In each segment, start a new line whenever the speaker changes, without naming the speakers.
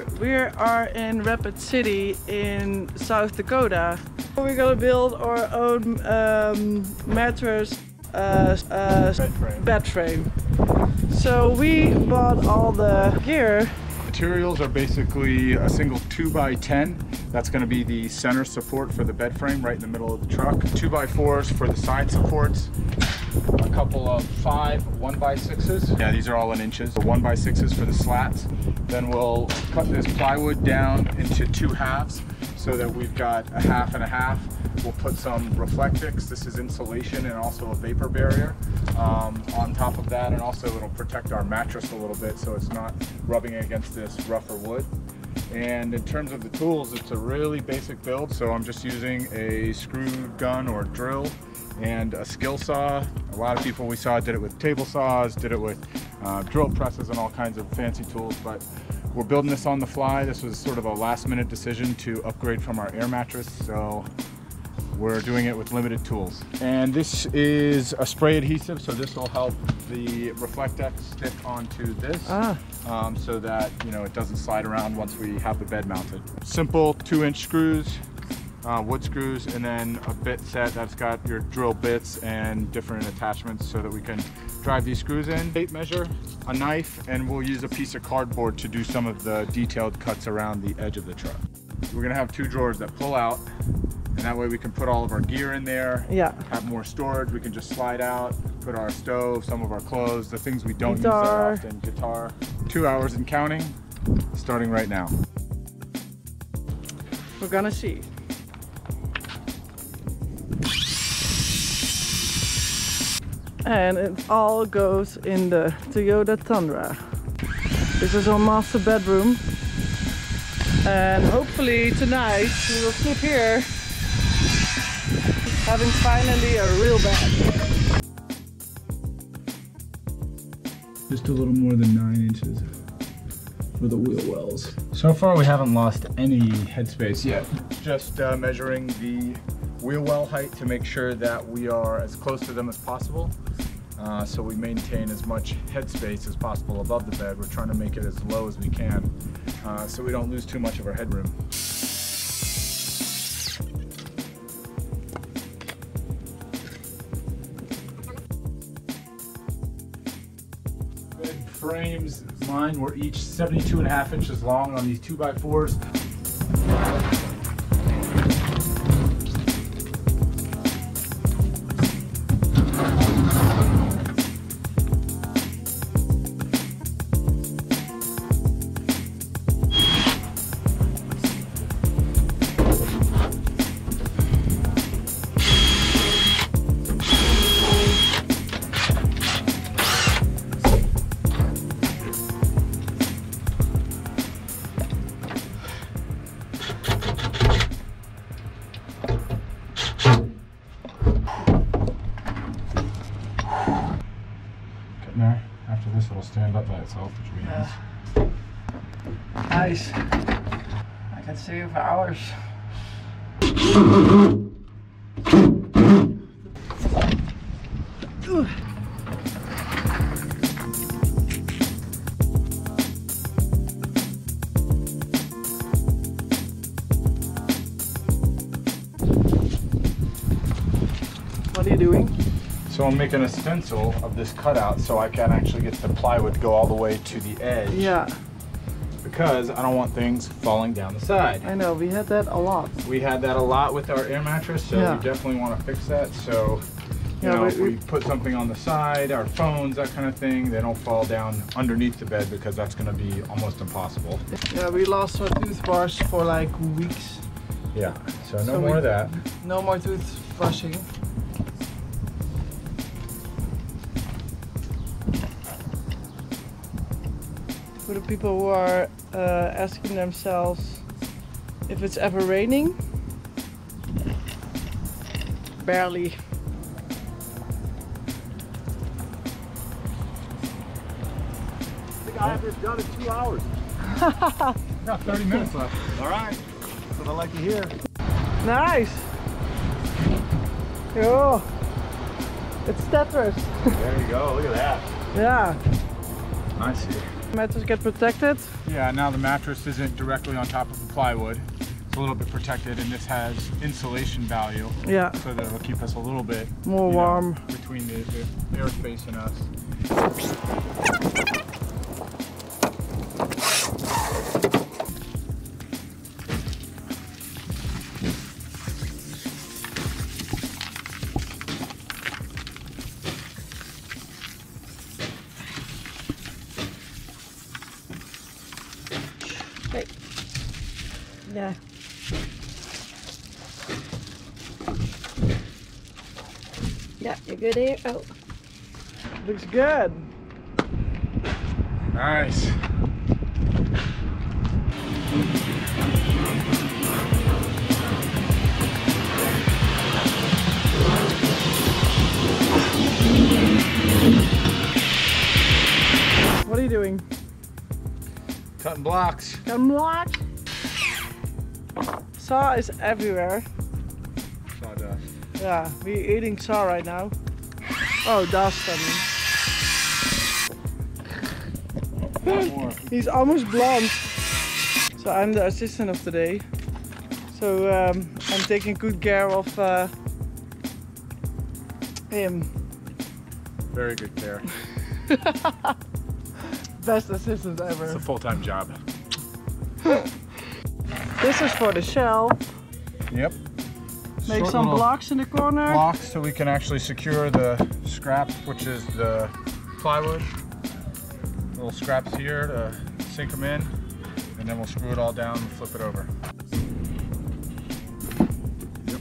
Chapter. We are in Rapid City in South Dakota. We're gonna build our own mattress bed frame. So we bought all the gear.
Materials are basically a single 2x10. That's going to be the center support for the bed frame right in the middle of the truck. 2x4s for the side supports. A couple of 5 1x6s. Yeah, these are all in inches. The 1x6s for the slats. Then we'll cut this plywood down into 2 halves so that we've got a half and a half. We'll put some REFLECTIX. This is insulation and also a vapor barrier on top of that, and also it'll protect our mattress a little bit so it's not rubbing against this rougher wood. And in terms of the tools, it's a really basic build, so I'm just using a screw gun or drill and a skill saw. A lot of people we saw did it with table saws, did it with drill presses and all kinds of fancy tools, but we're building this on the fly. This was sort of a last minute decision to upgrade from our air mattress, so we're doing it with limited tools. And this is a spray adhesive, so this will help the REFLECTIX stick onto this so that, you know, it doesn't slide around once we have the bed mounted. Simple 2-inch screws, wood screws, and then a bit set that's got your drill bits and different attachments so that we can drive these screws in. Tape measure, a knife, and we'll use a piece of cardboard to do some of the detailed cuts around the edge of the truck. We're gonna have 2 drawers that pull out, and that way we can put all of our gear in there, have more storage. We can just slide out, put our stove, some of our clothes, the things we don't use that often, guitar. 2 hours and counting, starting right now.
We're gonna see. And it all goes in the Toyota Tundra. This is our master bedroom. And hopefully tonight we will sleep here, having finally a real bed.
Just a little more than 9 inches for the wheel wells. So far we haven't lost any headspace yet. Just measuring the wheel well height to make sure that we are as close to them as possible. So we maintain as much headspace as possible above the bed. We're trying to make it as low as we can so we don't lose too much of our headroom. Bed frames, mine were each 72.5 inches long on these 2x4s. There. After this it'll stand up by itself, which will be nice.
Nice. I can see you for hours. What are you doing?
So I'm making a stencil of this cutout so I can actually get the plywood to go all the way to the edge. Yeah. Because I don't want things falling down the side.
I know, we had that a lot.
We had that a lot with our air mattress, so we definitely want to fix that. So, you know, if we put something on the side, our phones, that kind of thing, they don't fall down underneath the bed because that's going to be almost impossible.
Yeah, we lost our toothbrush for like weeks.
Yeah, so no more of that.
No more toothbrushing. For the people who are asking themselves if it's ever raining, barely.
I think I have this done in 2 hours.
Got 30 minutes left.
All right, that's what I like to hear.
Nice. Oh, it's Tetris.
There you go, look at that.
Yeah.
Nice here.
Mattress get protected.
Yeah, now the mattress isn't directly on top of the plywood. It's a little bit protected, and this has insulation value.
Yeah.
So that it'll keep us a little bit
more warm
between the airspace and us.
Wait. Yeah. Yeah, you're good here. Oh.
looks good.
Nice.
What are you doing?
Cutting blocks.
Cutting blocks. Saw is everywhere.
Sawdust.
Yeah, we're eating saw right now. Oh, dust, I mean. He's almost blonde. So I'm the assistant of the day. So I'm taking good care of him.
Very good care.
Best assistant ever.
It's a full-time job.
This is for the shell.
Yep.
Make
Short
some
little
blocks in the corner.
blocks so we can actually secure the scraps, which is the plywood. Little scraps here to sink them in, and then we'll screw it all down and flip it over. Yep.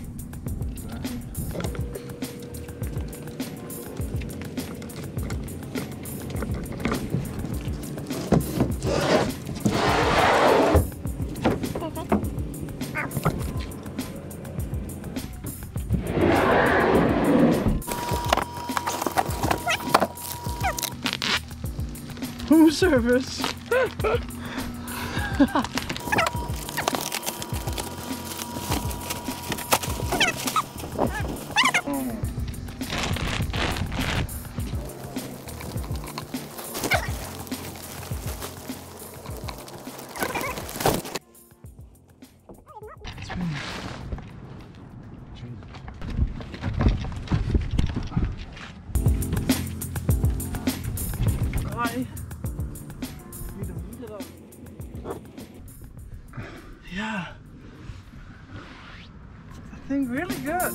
Home service. Yeah, I think really good.